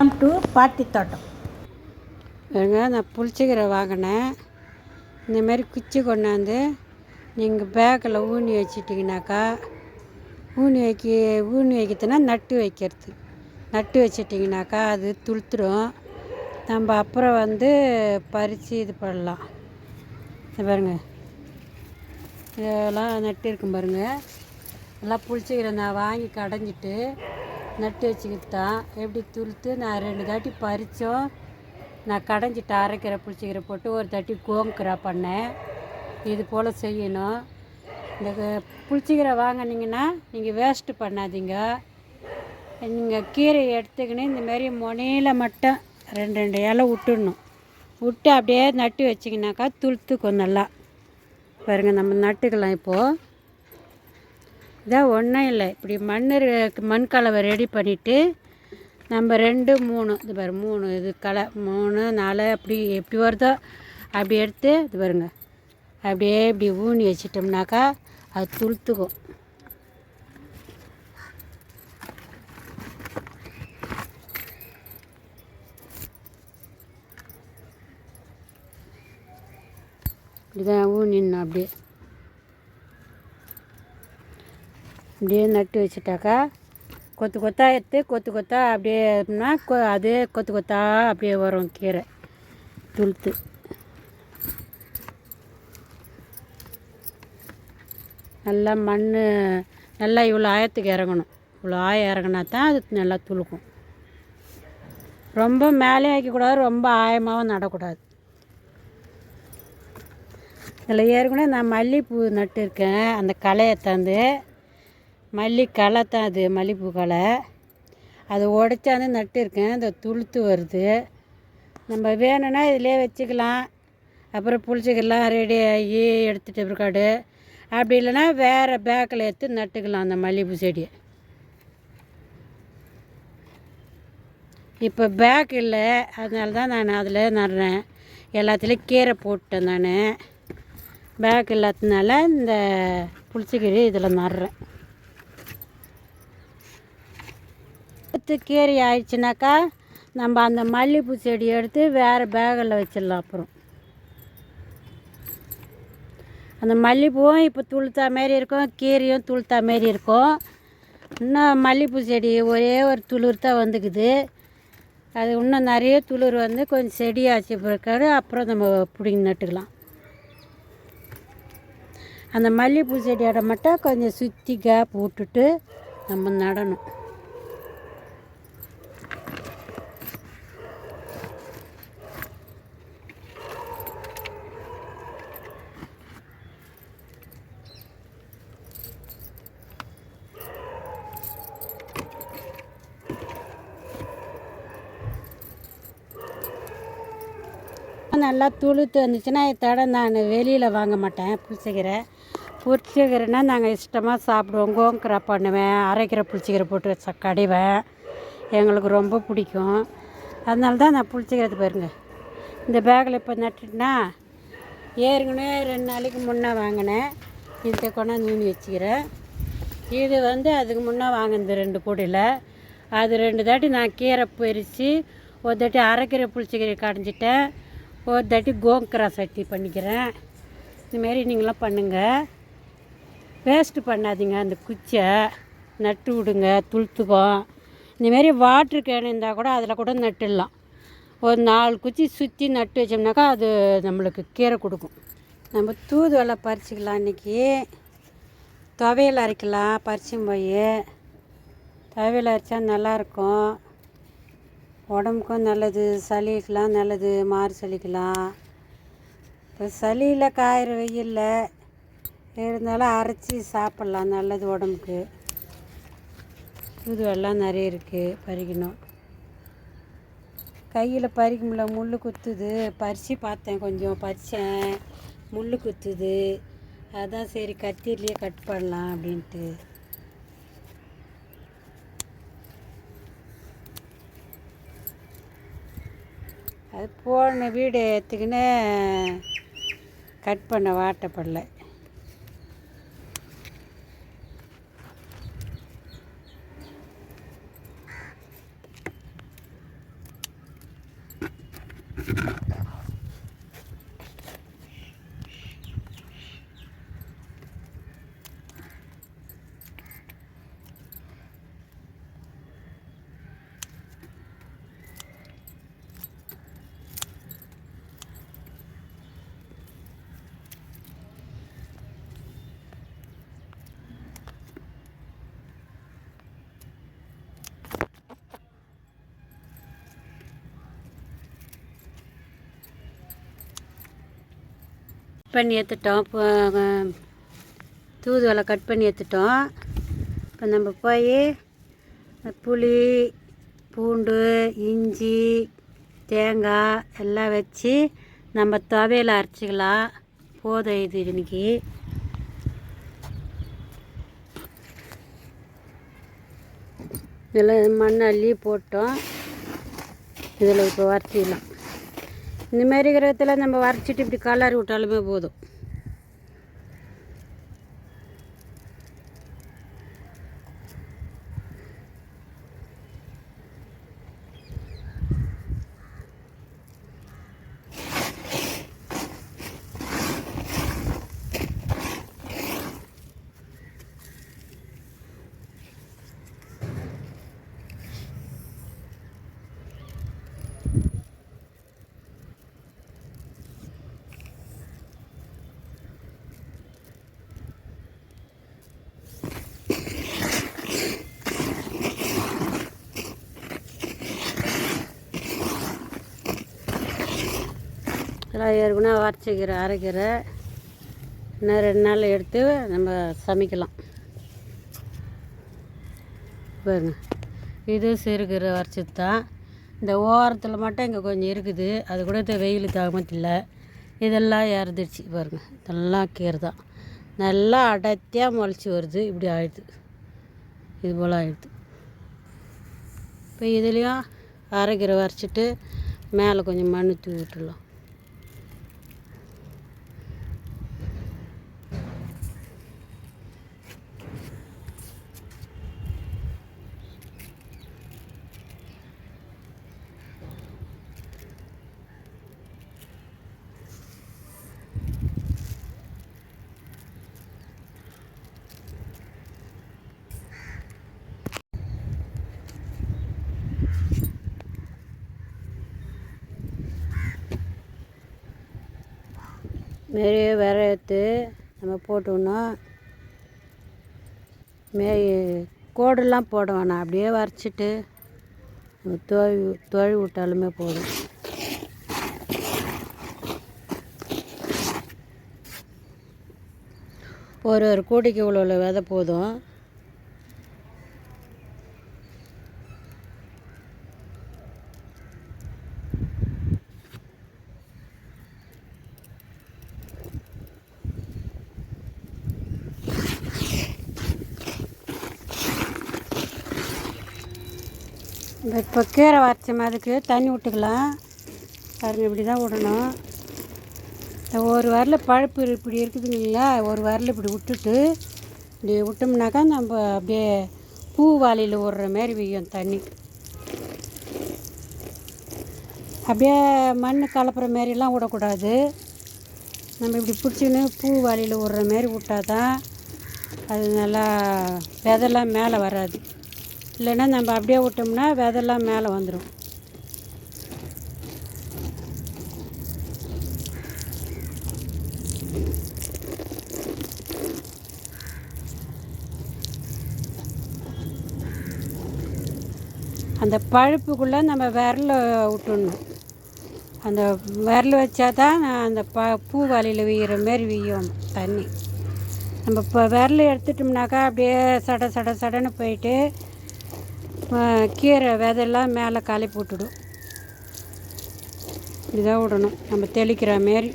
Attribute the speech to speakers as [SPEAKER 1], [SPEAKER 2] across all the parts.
[SPEAKER 1] Welcome to பாட்டி தோட்டம்.
[SPEAKER 2] நான் புளிச்சக்கீரை வாங்கினேன். இந்தமாரி குச்சி கொண்டாந்து நீங்கள் பேக்கில் ஊனி வச்சிட்டிங்கனாக்கா, ஊனி வைக்கிறதுனா நட்டு வச்சிட்டிங்கனாக்கா அது துளுத்துடும். நம்ம அப்புறம் பறித்து இது பண்ணலாம். இது பாருங்கள், இதெல்லாம் நட்டு இருக்கும் பாருங்கள். எல்லாம் புளிச்சக்கீரை நான் வாங்கி கடைஞ்சிட்டு நட்டு வச்சுக்கிட்டு தான் எப்படி துளுத்து. நான் 2 தாட்டி பறித்தோம். நான் கடைஞ்சிட்டு அரைக்கிற புளிச்சக்கீரை போட்டு ஒரு தாட்டி கோங்குக்கீரை பண்ணேன். இது போல் செய்யணும். இந்த புளிச்சக்கீரை வாங்கினீங்கன்னா நீங்கள் வேஸ்ட்டு பண்ணாதீங்க. நீங்கள் கீரை எடுத்துக்கின்னு இந்தமாரி முனையில் மட்டும் 2 இலை விட்டுடணும். விட்டு அப்படியே நட்டு வச்சிங்கனாக்கா துளுத்துக்கும் நல்லா. பாருங்கள், நம்ம நட்டுக்கலாம். இப்போது இதான் ஒன்றும் இல்லை, இப்படி மண் கலவை ரெடி பண்ணிவிட்டு நம்ம 2 3 இது பாரு 3 இது 3 4 அப்படி எப்படி வருதோ அப்படி எடுத்து இது பாருங்க, அப்படியே இப்படி ஊனி வச்சிட்டோம்னாக்கா அது துளுத்துக்கும். இப்படிதான் ஊனிடணும். அப்படியே நட்டு வச்சுட்டாக்கா கொத்து கொத்தாக எடுத்து கொத்து கொத்தாக அப்படியே அதே கொத்து கொத்தாக அப்படியே வரும் கீரை துளுத்து. நல்லா மண் நல்லா இவ்வளோ ஆயத்துக்கு இறங்கணும். இவ்வளோ ஆயம் இறங்கினா தான் அது நல்லா துளுக்கும். ரொம்ப மேலே வைக்கக்கூடாது, ரொம்ப ஆயமாகவும் நடக்கூடாது. இதில் ஏற்கனவே நான் மல்லிகைப்பூ நட்டு இருக்கேன். அந்த களையை தந்து களை தான் அது, மல்லிகைப்பூ களை. அதை உடைச்சாந்து நட்டு இருக்கேன். அந்த துளுத்து வருது. நம்ம வேணும்னா இதிலே வச்சுக்கலாம். அப்புறம் புளிச்சக்கெல்லாம் ரெடி ஆகி எடுத்துகிட்டு பிற்காடு அப்படி இல்லைன்னா வேறு பேக்கில் எடுத்து நட்டுக்கலாம் அந்த மல்லிகைப்பூ செடியை. இப்போ பேக் இல்லை, அதனால தான் நான் அதில் நடுறேன். எல்லாத்துலேயும் கீரை போட்டேன். நான் பேக் இல்லாததுனால இந்த புளிச்சக்கீரை இதில் நடுறேன். கீரை ஆயிடுச்சுனாக்கா நம்ம அந்த மல்லிகைப்பூ செடி எடுத்து வேறு பேக்கில் வச்சிடலாம். அப்புறம் அந்த மல்லிகைப்பூவும் இப்போ துளுத்தா மாரி இருக்கும், கீரையும் துளுத்தா மாரி இருக்கும். இன்னும் மல்லிகைப்பூ செடி ஒரே ஒரு துளிர் தான் வந்துக்குது. அது இன்னும் நிறைய துளிர் கொஞ்சம் செடி ஆச்சு பிறக்காது. அப்புறம் நம்ம பிடிங்கி நட்டுக்கலாம். அந்த மல்லிகைப்பூ செடியோட மட்டும் கொஞ்சம் சுற்றி கேப் விட்டுட்டு நம்ம நடணும். நல்லா துளுத்து வந்துச்சுன்னா இதோட நான் வெளியில் வாங்க மாட்டேன். புளிச்சக்கீரைனா நாங்கள் இஷ்டமாக சாப்பிடுவோம். கோங்குக்கீரை பண்ணுவேன், அரைக்கிற புளிச்சக்கீரை போட்டு கடைவேன். எங்களுக்கு ரொம்ப பிடிக்கும். அதனால தான் நான் புளிச்சக்கீரை பாருங்க இந்த பேக்கில் இப்போ நட்டுட்டேன்னா, ஏற்கனவே 2 நாளைக்கு முன்னே வாங்கினேன். இதை கொண்டாந்து ஊனி வச்சுக்கிறேன். இது அதுக்கு முன்னே வாங்கினது 2 கூடையில். அது 2 தாட்டி நான் கீரை பறித்து ஒரு தாட்டி அரைக்கிற புளிச்சக்கீரை கடைஞ்சிட்டேன். ஒரு தாட்டி கோங்குக்கீரை சட்னி பண்ணிக்கிறேன். இதுமாரி நீங்களாம் பண்ணுங்கள். வேஸ்ட்டு பண்ணாதீங்க. அந்த குச்சியை நட்டு விடுங்க, துளுத்துக்கும். இந்தமாரி வாட்ரு கேன் இருந்தால் கூட அதில் கூட நட்டுடலாம். ஒரு 4 குச்சி சுற்றி நட்டு வச்சோம்னாக்கா அது நம்மளுக்கு கீரை கொடுக்கும். நம்ம தூதுவளை பறிச்சிக்கலாம். இன்றைக்கி துவையல் அரைக்கலாம். பறிச்சும் போய் துவையல் அரைச்சா நல்லாயிருக்கும். உடம்புக்கும் நல்லது, சளிக்கெலாம் நல்லது, மாறு சளிக்கலாம். இப்போ சளியில் காயிற வெயில்ல இருந்தாலும் அரைச்சி சாப்பிட்லாம், நல்லது உடம்புக்கு. தூதுவெல்லாம் நிறைய இருக்குது, பறிக்கணும். கையில் பறிக்க முடியல, முள் குத்துது. பறித்து பார்த்தேன், கொஞ்சம் பறித்தேன், முள் குத்துது. அதான் சரி கத்திரிலேயே கட் பண்ணலாம் அப்படின்ட்டு. அது போன வீடு எடுத்துக்கின்னு கட் பண்ண வாட்டப்படலை. பண்ணி எடுத்துட்டோம். இப்போ தூதுவளை கட் பண்ணி எடுத்துட்டோம். இப்போ நம்ம போய் புளி, பூண்டு, இஞ்சி, தேங்காய் எல்லாம் வச்சு நம்ம துவையல் அரைச்சிக்கலாம். போதும் இது இன்னைக்கு. இதில் மண் அள்ளி போட்டோம். இதில் இப்போ வரைச்சிக்கலாம். இந்தமாரி கிரகத்தில் நம்ம வரைச்சிட்டு இப்படி கலர் விட்டாலுமே போதும். இதெல்லாம் ஏற்கனவே அரைக்கிற இன்னும் 2 நாள் எடுத்து நம்ம சமைக்கலாம். பாருங்க, இது சிறுகீரை வரைச்சது தான். இந்த ஓரத்தில் மட்டும் இங்கே கொஞ்சம் இருக்குது. அது கூட இந்த வெயில் தாகமத்தில் இதெல்லாம் இறந்துடுச்சு. பாருங்கள், இதெல்லாம் கீரை தான். நல்லா அடர்த்தியாக முளைச்சி வருது. இப்படி ஆயிடுது, இது போல் ஆயிடுது. இப்போ இதுலேயும் அரைக்கீரை வரைச்சிட்டு மேலே கொஞ்சம் மண் தூவி விட்டுடலாம். மாரி விர எடுத்து நம்ம போட்டோம்னா மாரி கோடெல்லாம் போட வேணாம். அப்படியே வரைச்சிட்டு நம்ம துவழி விட்டாலுமே போதும். ஒரு கோடிக்கு இவ்வளோ விதை போதும். இப்போ கீரை வரைச்ச மாதிரிக்கு தண்ணி விட்டுக்கலாம். பாருங்க, இப்படி தான் விடணும். இந்த ஒரு வரல பழுப்பு இப்படி இருக்குதுங்களா, ஒரு வரல இப்படி விட்டுட்டு இப்படி விட்டோம்னாக்கா நம்ம அப்படியே பூ வாளியில் விடுற மாரி வெய்யும் தண்ணி. அப்படியே மண் கலப்புற மாரிலாம் விடக்கூடாது. நம்ம இப்படி பிடிச்சின்னு பூ வாளியில் விடுற மாரி விட்டால் தான் அது நல்லா விதெல்லாம் மேலே வராது. இல்லைன்னா நம்ம அப்படியே விட்டோம்னா விதெல்லாம் மேலே வந்துடும். அந்த பழுப்புக்குள்ளே நம்ம விரல விட்டுடணும். அந்த விரல் வச்சா தான் அந்த பூ வாளியில் வீயிற மாரி வீயும் தண்ணி. நம்ம இப்போ விரல் எடுத்துட்டோம்னாக்கா அப்படியே சட சட சடன்னு போயிட்டு கீரை விதெல்லாம் மேலே கலப்பி விட்டுடும். இப்படிதான் விடணும், நம்ம தெளிக்கிற மாரி.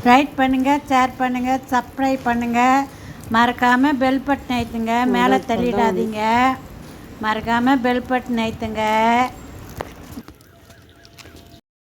[SPEAKER 2] லைக் பண்ணுங்கள், ஷேர் பண்ணுங்கள், சப்ஸ்கிரைப் பண்ணுங்கள். மறக்காமல் பெல் பட்டன் அழுத்துங்க. மேலே தள்ளிடாதீங்க. மறக்காமல் பெல் பட்டன் அழுத்துங்க.